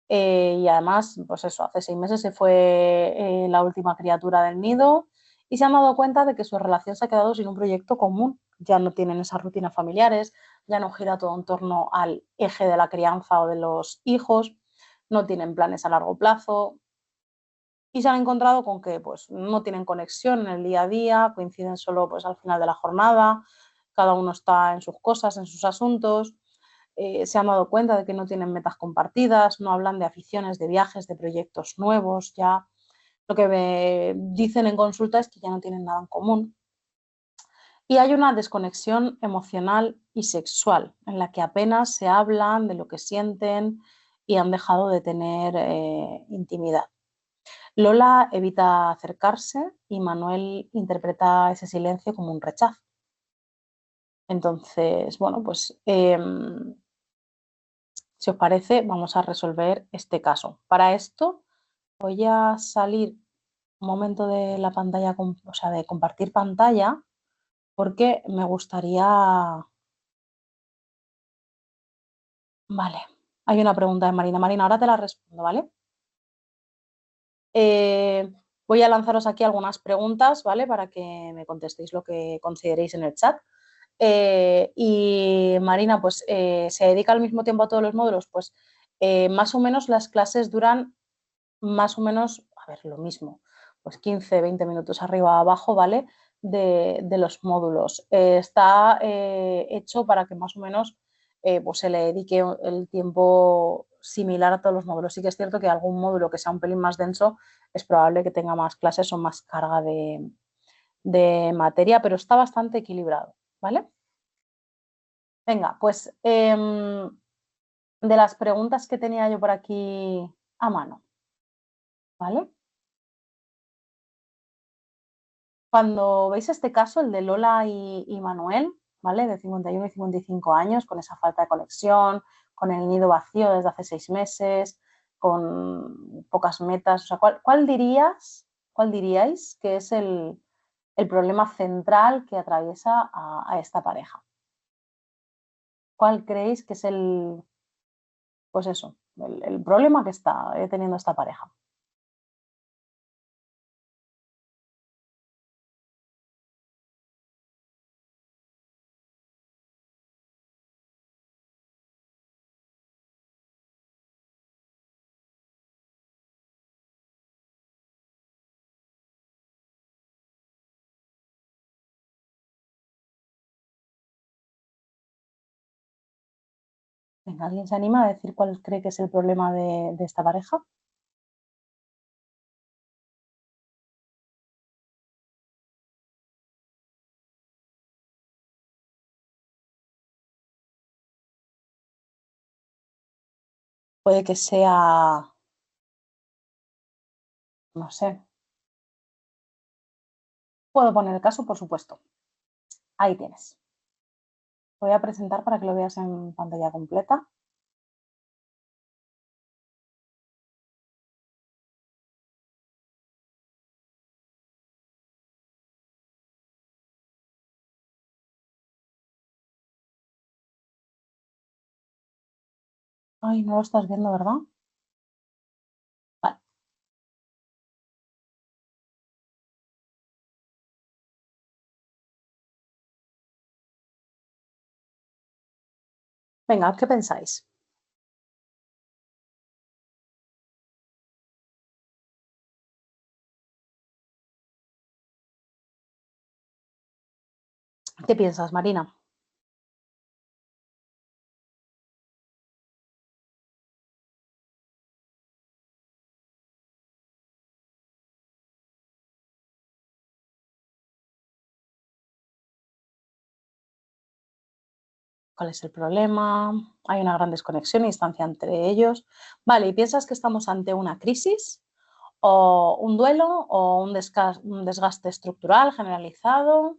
Y además, pues eso, hace 6 meses se fue la última criatura del nido y se han dado cuenta de que su relación se ha quedado sin un proyecto común. Ya no tienen esas rutinas familiares, ya no gira todo en torno al eje de la crianza o de los hijos, no tienen planes a largo plazo y se han encontrado con que pues, no tienen conexión en el día a día, coinciden solo pues, al final de la jornada, cada uno está en sus cosas, en sus asuntos. Se han dado cuenta de que no tienen metas compartidas, no hablan de aficiones, de viajes, de proyectos nuevos, ya lo que me dicen en consulta es que ya no tienen nada en común. Y hay una desconexión emocional y sexual en la que apenas se hablan de lo que sienten y han dejado de tener intimidad. Lola evita acercarse y Manuel interpreta ese silencio como un rechazo. Entonces, bueno, pues si os parece, vamos a resolver este caso. Para esto voy a salir un momento de la pantalla, o sea, de compartir pantalla, porque me gustaría... Vale, hay una pregunta de Marina. Marina, ahora te la respondo, ¿vale? Voy a lanzaros aquí algunas preguntas, ¿vale? Para que me contestéis lo que consideréis en el chat. Y Marina, pues se dedica al mismo tiempo a todos los módulos, pues más o menos las clases duran más o menos, a ver, lo mismo, pues 15, 20 minutos arriba abajo, ¿vale? De los módulos. Está hecho para que más o menos pues se le dedique el tiempo similar a todos los módulos. Sí que es cierto que algún módulo que sea un pelín más denso es probable que tenga más clases o más carga de materia, pero está bastante equilibrado, ¿vale? Venga, pues de las preguntas que tenía yo por aquí a mano, ¿vale? Cuando veis este caso, el de Lola y Manuel, ¿vale? De 51 y 55 años, con esa falta de conexión, con el nido vacío desde hace 6 meses, con pocas metas, o sea, cuál diríais que es el problema central que atraviesa a esta pareja? ¿Cuál creéis que es pues eso, el problema que está teniendo esta pareja? Venga, ¿alguien se anima a decir cuál cree que es el problema de esta pareja? Puede que sea, no sé, puedo poner el caso, por supuesto. Ahí tienes. Voy a presentar para que lo veas en pantalla completa. Ay, no lo estás viendo, ¿verdad? Vale. Venga, ¿qué pensáis? ¿Qué piensas, Marina? ¿Cuál es el problema? Hay una gran desconexión y distancia entre ellos. Vale, ¿y piensas que estamos ante una crisis o un duelo o un desgaste estructural generalizado?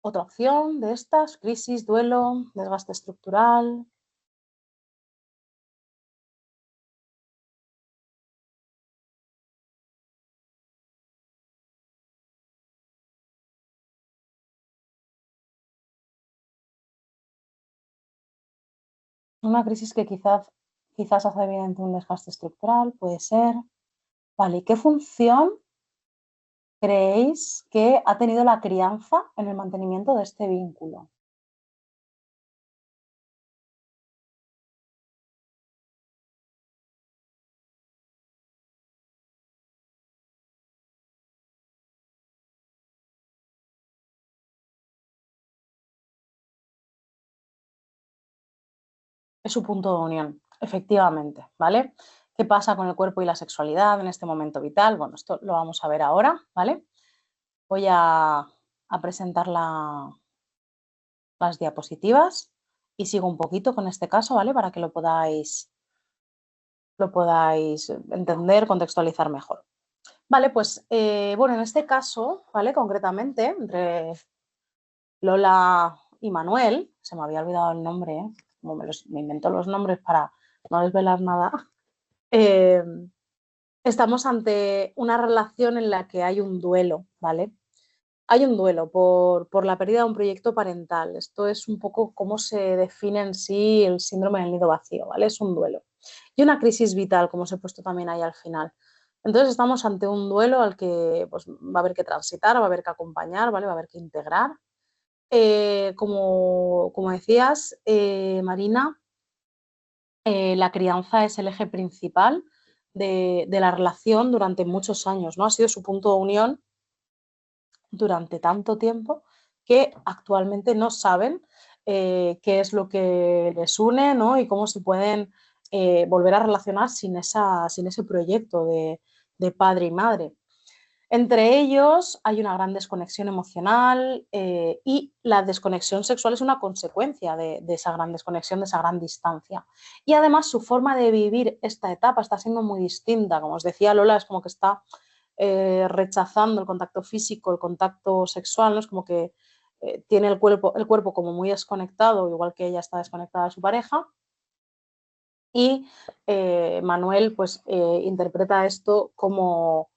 Otra opción de estas, crisis, duelo, desgaste estructural. Una crisis que quizás hace evidente un desgaste estructural, puede ser. Vale, ¿y qué función creéis que ha tenido la crianza en el mantenimiento de este vínculo? Es su punto de unión, efectivamente, ¿vale? ¿Qué pasa con el cuerpo y la sexualidad en este momento vital? Bueno, esto lo vamos a ver ahora, ¿vale? Voy a presentar las diapositivas y sigo un poquito con este caso, ¿vale? Para que lo podáis entender, contextualizar mejor. Vale, pues bueno, en este caso, ¿vale? Concretamente, entre Lola y Manuel, se me había olvidado el nombre, ¿eh? Como me invento los nombres para no desvelar nada, eh, estamos ante una relación en la que hay un duelo, ¿vale? Hay un duelo por la pérdida de un proyecto parental. Esto es un poco cómo se define en sí el síndrome del nido vacío, ¿vale? Es un duelo. Y una crisis vital, como os he puesto también ahí al final. Entonces estamos ante un duelo al que pues, va a haber que transitar, va a haber que acompañar, ¿vale? Va a haber que integrar. Como decías, Marina, la crianza es el eje principal de la relación durante muchos años, ¿no? Ha sido su punto de unión durante tanto tiempo que actualmente no saben qué es lo que les une, ¿no? Y cómo se pueden volver a relacionar sin ese proyecto de padre y madre. Entre ellos hay una gran desconexión emocional y la desconexión sexual es una consecuencia de esa gran desconexión, de esa gran distancia. Y además su forma de vivir esta etapa está siendo muy distinta. Como os decía Lola, es como que está rechazando el contacto físico, el contacto sexual, ¿no? Es como que tiene el cuerpo como muy desconectado, igual que ella está desconectada de su pareja. Y Manuel pues interpreta esto como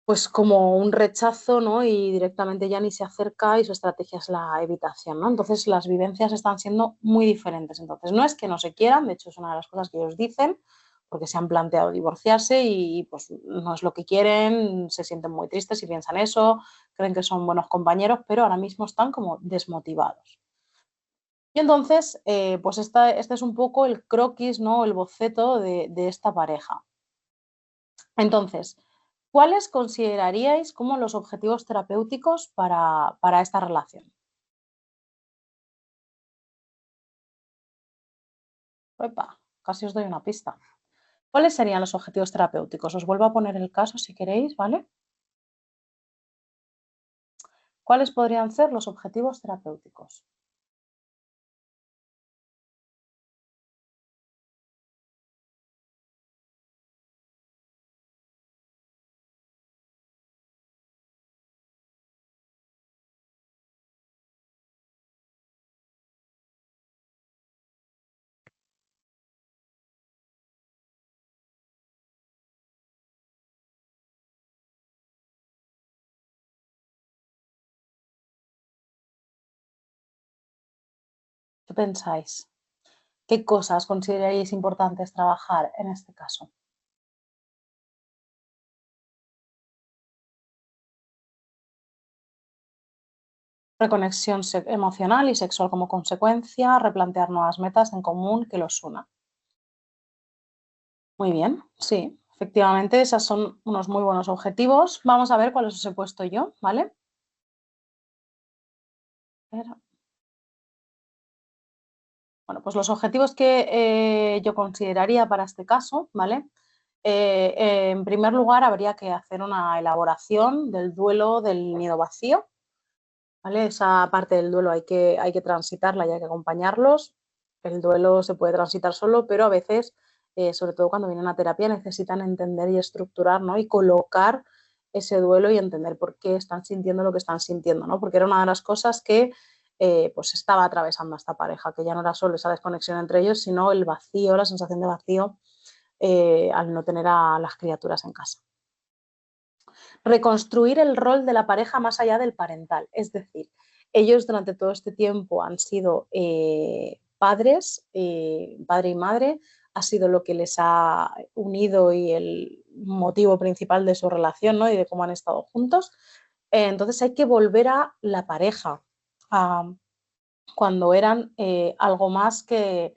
un rechazo, ¿no? Y directamente ya ni se acerca y su estrategia es la evitación, ¿no? Entonces las vivencias están siendo muy diferentes. Entonces no es que no se quieran, de hecho es una de las cosas que ellos dicen, porque se han planteado divorciarse y pues no es lo que quieren, se sienten muy tristes y piensan eso, creen que son buenos compañeros, pero ahora mismo están como desmotivados. Y entonces, pues este es un poco el croquis, ¿no? El boceto de esta pareja. Entonces, ¿cuáles consideraríais como los objetivos terapéuticos para esta relación? Epa, casi os doy una pista. ¿Cuáles serían los objetivos terapéuticos? Os vuelvo a poner el caso si queréis, ¿vale? ¿Cuáles podrían ser los objetivos terapéuticos? ¿Qué pensáis? ¿Qué cosas consideraríais importantes trabajar en este caso? Reconexión emocional y sexual como consecuencia, replantear nuevas metas en común que los una. Muy bien, sí, efectivamente, esos son unos muy buenos objetivos. Vamos a ver cuáles os he puesto yo, ¿vale? Pero, bueno, pues los objetivos que yo consideraría para este caso, ¿vale? En primer lugar, habría que hacer una elaboración del duelo del nido vacío, ¿vale? Esa parte del duelo hay que transitarla y hay que acompañarlos. El duelo se puede transitar solo, pero a veces, sobre todo cuando vienen a terapia, necesitan entender y estructurar, ¿no? Y colocar ese duelo y entender por qué están sintiendo lo que están sintiendo, ¿no? Porque era una de las cosas que pues estaba atravesando a esta pareja, que ya no era solo esa desconexión entre ellos, sino el vacío, la sensación de vacío al no tener a las criaturas en casa. Reconstruir el rol de la pareja más allá del parental, es decir, ellos durante todo este tiempo han sido padres, padre y madre, ha sido lo que les ha unido y el motivo principal de su relación, ¿no? Y de cómo han estado juntos. Entonces hay que volver a la pareja, a cuando eran algo más que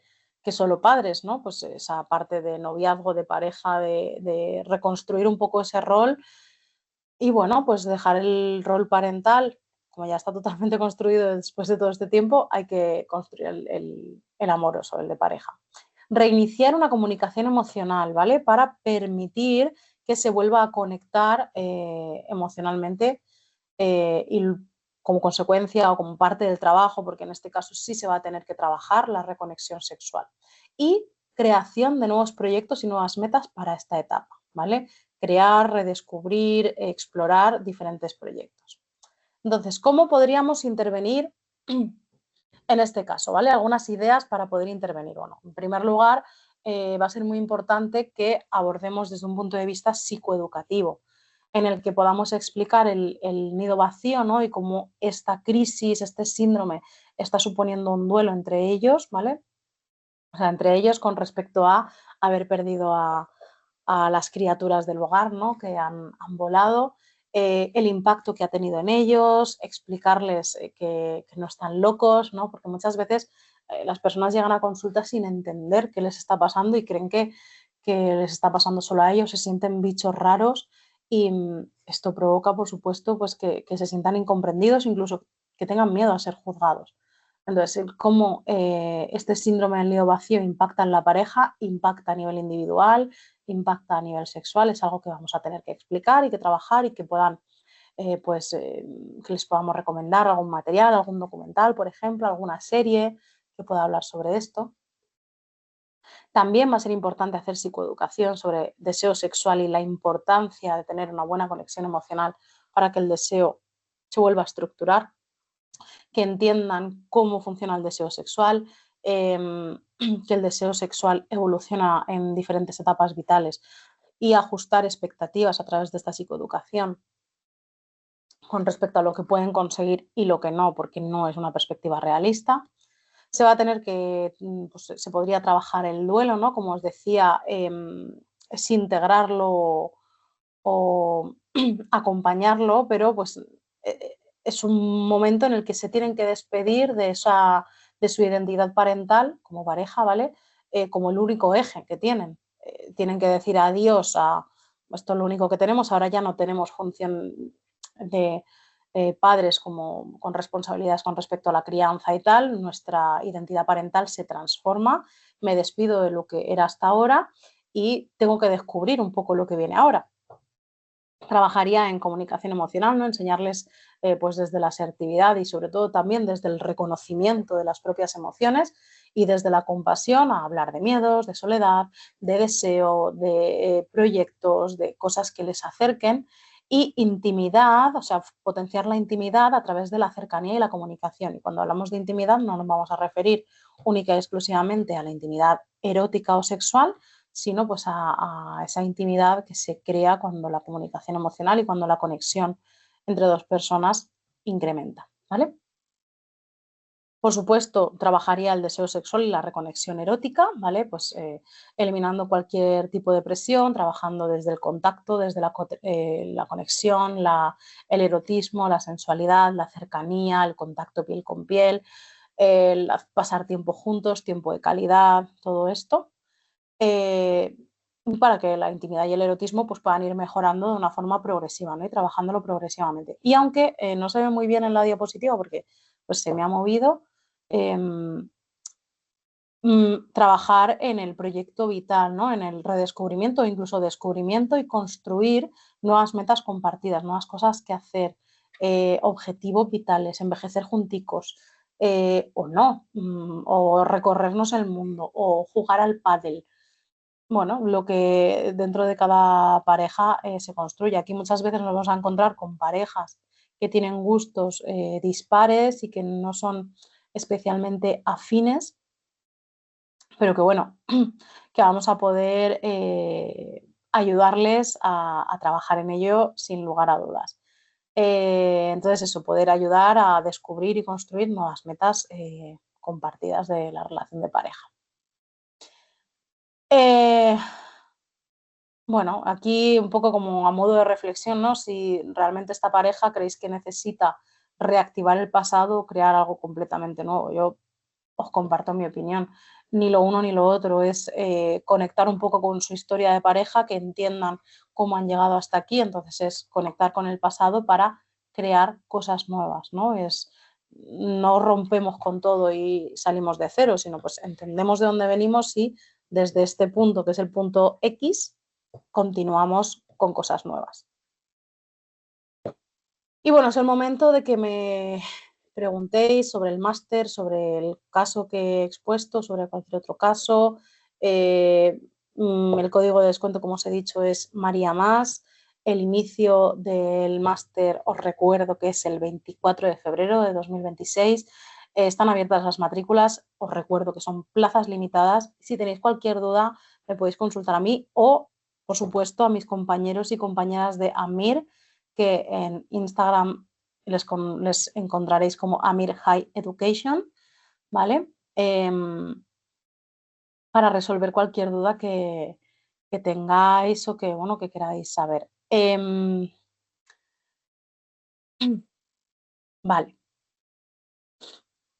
solo padres, ¿no? Pues esa parte de noviazgo, de pareja, de reconstruir un poco ese rol y bueno, pues dejar el rol parental, como ya está totalmente construido después de todo este tiempo, hay que construir el amoroso, el de pareja. Reiniciar una comunicación emocional, ¿vale? Para permitir que se vuelva a conectar emocionalmente y como consecuencia o como parte del trabajo, porque en este caso sí se va a tener que trabajar la reconexión sexual. Y creación de nuevos proyectos y nuevas metas para esta etapa, ¿vale? Crear, redescubrir, explorar diferentes proyectos. Entonces, ¿cómo podríamos intervenir en este caso? ¿Vale? Algunas ideas para poder intervenir. Bueno, en primer lugar, va a ser muy importante que abordemos desde un punto de vista psicoeducativo, en el que podamos explicar el nido vacío, ¿no? Y cómo esta crisis, este síndrome, está suponiendo un duelo entre ellos, ¿vale? O sea, entre ellos con respecto a haber perdido a las criaturas del hogar, ¿no? Que han volado, el impacto que ha tenido en ellos, explicarles que no están locos, ¿no? Porque muchas veces las personas llegan a consulta sin entender qué les está pasando y creen que les está pasando solo a ellos, se sienten bichos raros y esto provoca, por supuesto, pues que se sientan incomprendidos, incluso que tengan miedo a ser juzgados. Entonces, cómo este síndrome del nido vacío impacta en la pareja, impacta a nivel individual, impacta a nivel sexual, es algo que vamos a tener que explicar y que trabajar y que puedan, que les podamos recomendar algún material, algún documental, por ejemplo, alguna serie que pueda hablar sobre esto. También va a ser importante hacer psicoeducación sobre deseo sexual y la importancia de tener una buena conexión emocional para que el deseo se vuelva a estructurar, que entiendan cómo funciona el deseo sexual, que el deseo sexual evoluciona en diferentes etapas vitales y ajustar expectativas a través de esta psicoeducación con respecto a lo que pueden conseguir y lo que no, porque no es una perspectiva realista. Se va a tener que, pues, se podría trabajar el duelo, ¿no? Como os decía, es integrarlo o acompañarlo, pero pues es un momento en el que se tienen que despedir de su identidad parental como pareja, ¿vale? Como el único eje que tienen. Tienen que decir adiós a esto es lo único que tenemos, ahora ya no tenemos función de padres como con responsabilidades con respecto a la crianza y tal, nuestra identidad parental se transforma, me despido de lo que era hasta ahora y tengo que descubrir un poco lo que viene ahora. Trabajaría en comunicación emocional, ¿no? Enseñarles pues desde la asertividad y sobre todo también desde el reconocimiento de las propias emociones y desde la compasión a hablar de miedos, de soledad, de deseo, de proyectos, de cosas que les acerquen y intimidad, o sea, potenciar la intimidad a través de la cercanía y la comunicación. Y cuando hablamos de intimidad no nos vamos a referir única y exclusivamente a la intimidad erótica o sexual, sino pues a esa intimidad que se crea cuando la comunicación emocional y cuando la conexión entre dos personas incrementa, ¿vale? Por supuesto, trabajaría el deseo sexual y la reconexión erótica, ¿vale? Pues eliminando cualquier tipo de presión, trabajando desde el contacto, desde la conexión, el erotismo, la sensualidad, la cercanía, el contacto piel con piel, el pasar tiempo juntos, tiempo de calidad, todo esto, para que la intimidad y el erotismo pues, puedan ir mejorando de una forma progresiva, ¿no? Y trabajándolo progresivamente. Y aunque no se ve muy bien en la diapositiva porque pues, se me ha movido, trabajar en el proyecto vital, ¿no? En el redescubrimiento o incluso descubrimiento y construir nuevas metas compartidas, nuevas cosas que hacer, objetivos vitales, envejecer junticos, o no, o recorrernos el mundo, o jugar al pádel. Bueno, lo que dentro de cada pareja se construye. Aquí muchas veces nos vamos a encontrar con parejas que tienen gustos dispares y que no son especialmente afines, pero que bueno, que vamos a poder ayudarles a trabajar en ello sin lugar a dudas. Entonces eso, poder ayudar a descubrir y construir nuevas metas compartidas de la relación de pareja. Bueno, aquí un poco como a modo de reflexión, ¿no? Si realmente esta pareja creéis que necesita reactivar el pasado o crear algo completamente nuevo. Yo os comparto mi opinión. Ni lo uno ni lo otro, es conectar un poco con su historia de pareja, que entiendan cómo han llegado hasta aquí, entonces es conectar con el pasado para crear cosas nuevas, ¿no? No rompemos con todo y salimos de cero, sino pues entendemos de dónde venimos y desde este punto, que es el punto X, continuamos con cosas nuevas. Y bueno, es el momento de que me preguntéis sobre el máster, sobre el caso que he expuesto, sobre cualquier otro caso. El código de descuento, como os he dicho, es María Más. El inicio del máster, os recuerdo que es el 24 de febrero de 2026. Están abiertas las matrículas, os recuerdo que son plazas limitadas. Si tenéis cualquier duda, me podéis consultar a mí o, por supuesto, a mis compañeros y compañeras de AMIR, que en Instagram les encontraréis como Amir High Education, ¿vale? Para resolver cualquier duda que tengáis o que, bueno, que queráis saber. Vale.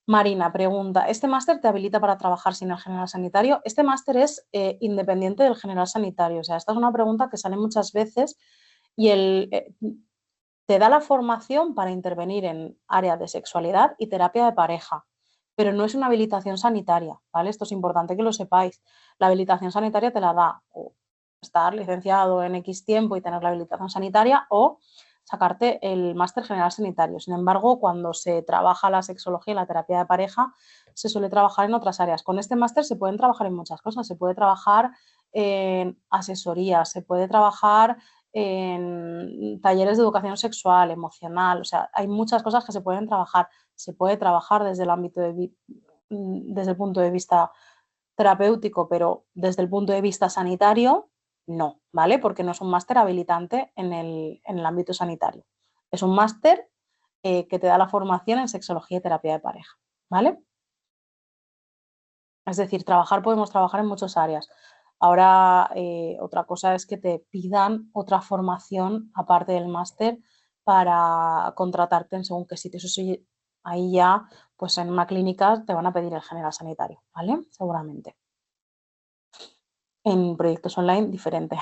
Marina pregunta, ¿este máster te habilita para trabajar sin el general sanitario? Este máster es independiente del general sanitario. O sea, esta es una pregunta que sale muchas veces y te da la formación para intervenir en áreas de sexualidad y terapia de pareja, pero no es una habilitación sanitaria, ¿vale? Esto es importante que lo sepáis. La habilitación sanitaria te la da o estar licenciado en X tiempo y tener la habilitación sanitaria o sacarte el máster general sanitario. Sin embargo, cuando se trabaja la sexología y la terapia de pareja, se suele trabajar en otras áreas. Con este máster se pueden trabajar en muchas cosas. Se puede trabajar en asesoría, se puede trabajar en talleres de educación sexual, emocional, o sea, hay muchas cosas que se pueden trabajar. Se puede trabajar desde el ámbito desde el punto de vista terapéutico, pero desde el punto de vista sanitario, no, ¿vale? Porque no es un máster habilitante en el ámbito sanitario. Es un máster que te da la formación en sexología y terapia de pareja, ¿vale? Es decir, podemos trabajar en muchas áreas. Ahora, otra cosa es que te pidan otra formación aparte del máster para contratarte en según qué sitio. Eso sí, ahí ya, pues en una clínica te van a pedir el general sanitario, ¿vale? Seguramente. En proyectos online, diferente.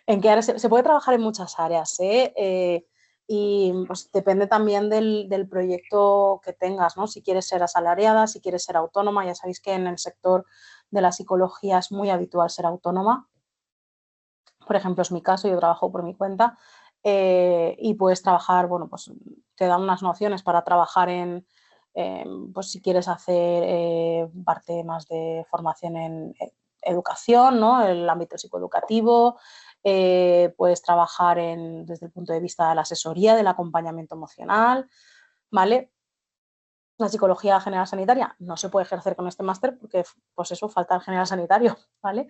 ¿En qué áreas? Se puede trabajar en muchas áreas, ¿eh? Y pues depende también del proyecto que tengas, ¿no? Si quieres ser asalariada, si quieres ser autónoma, ya sabéis que en el sector de la psicología es muy habitual ser autónoma. Por ejemplo, es mi caso, yo trabajo por mi cuenta y puedes trabajar, bueno, pues te dan unas nociones para trabajar pues si quieres hacer parte más de formación en educación, ¿no? El ámbito psicoeducativo, puedes trabajar desde el punto de vista de la asesoría, del acompañamiento emocional, ¿vale? La psicología general sanitaria no se puede ejercer con este máster porque, pues eso, falta el general sanitario, ¿vale?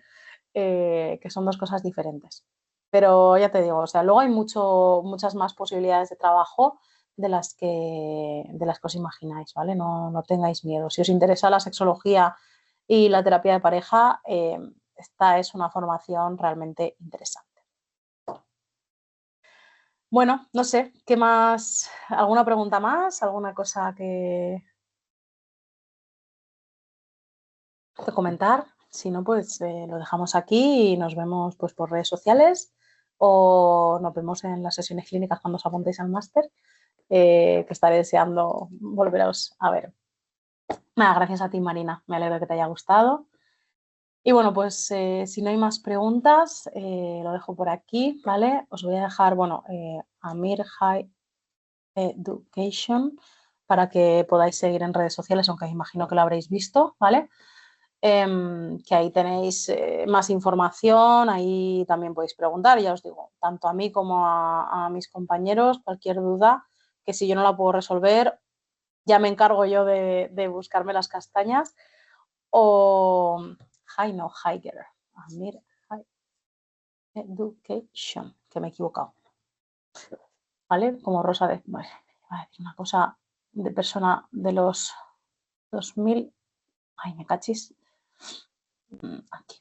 Que son dos cosas diferentes. Pero ya te digo, o sea, luego hay muchas más posibilidades de trabajo de las que os imagináis, ¿vale? No tengáis miedo. Si os interesa la sexología y la terapia de pareja, esta es una formación realmente interesante. Bueno, no sé, ¿qué más? ¿Alguna pregunta más? ¿Alguna cosa que comentar? Si no, pues lo dejamos aquí y nos vemos pues por redes sociales o nos vemos en las sesiones clínicas cuando os apuntéis al máster, que estaré deseando volveros a ver. Nada, gracias a ti, Marina. Me alegro que te haya gustado. Y bueno, pues si no hay más preguntas, lo dejo por aquí, ¿vale? Os voy a dejar, bueno, Amir High Education para que podáis seguir en redes sociales, aunque imagino que lo habréis visto, ¿vale? Que ahí tenéis más información, ahí también podéis preguntar, ya os digo, tanto a mí como a mis compañeros, cualquier duda, que si yo no la puedo resolver, ya me encargo yo de buscarme las castañas. O Heiger, Amir High Education, que me he equivocado, ¿vale? Como Rosa de... Vale, voy a decir una cosa de persona de los 2000. Ay, me cachis. Aquí.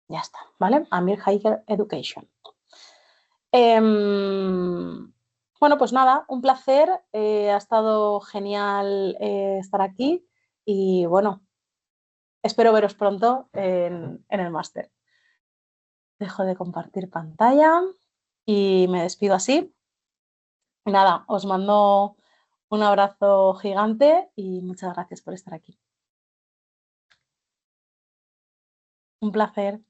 Ya está, ¿vale? Amir Higher Education. Bueno, pues nada, un placer. Ha estado genial estar aquí y bueno, espero veros pronto en el máster. Dejo de compartir pantalla y me despido así. Nada, os mando un abrazo gigante y muchas gracias por estar aquí. Un placer.